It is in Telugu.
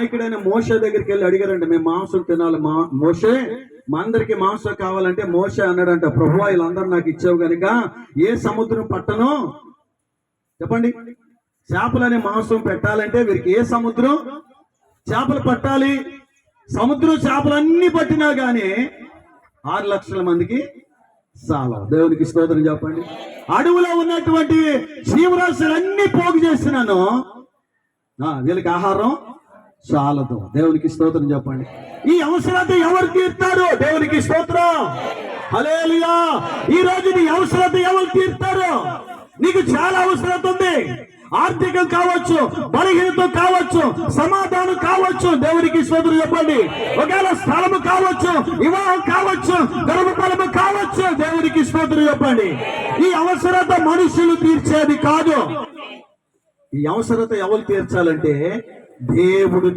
ఇక్కడైనా మోషే దగ్గరికి వెళ్ళి అడిగారంట, మేము మాంసం తినాలి మోషే, మా అందరికి మాంసం కావాలంటే మోషే అన్నాడంట, ప్రభువా వీళ్ళందరూ నాకు ఇచ్చావు కనుక ఏ సముద్రం పట్టను చెప్పండి. చేపలనే మాంసం పెట్టాలంటే వీరికి ఏ సముద్రం చేపలు పట్టాలి? సముద్రం చేపలన్నీ పట్టినా గానీ 6 లక్షల మందికి చాలా. దేవునికి స్తోత్రం చెప్పండి. అడవులో ఉన్నటువంటి జీవరాశులన్నీ పోగు చేస్తున్నాను, వీళ్ళకి ఆహారం చాలదు. దేవునికి స్తోత్రం చెప్పండి. ఈ అవసరత ఎవరు తీర్తారు? దేవునికి స్తోత్రం, హల్లెలూయా. ఈ రోజు నీ అవసరత ఎవరు తీర్తారు? నీకు చాలా అవసరత ఉంది. ఆర్థికం కావచ్చు, బలహీనత కావచ్చు, సమాధానం కావచ్చు. దేవునికి స్తోత్రం చెప్పండి. ఒకవేళ స్థలము కావచ్చు, వివాహం కావచ్చు, గర్భఫలము కావచ్చు. దేవునికి స్తోత్రం చెప్పండి. ఈ అవసరత మనుషులు తీర్చేది కాదు. ఈ అవసరత ఎవరు తీర్చాలంటే దేవుడు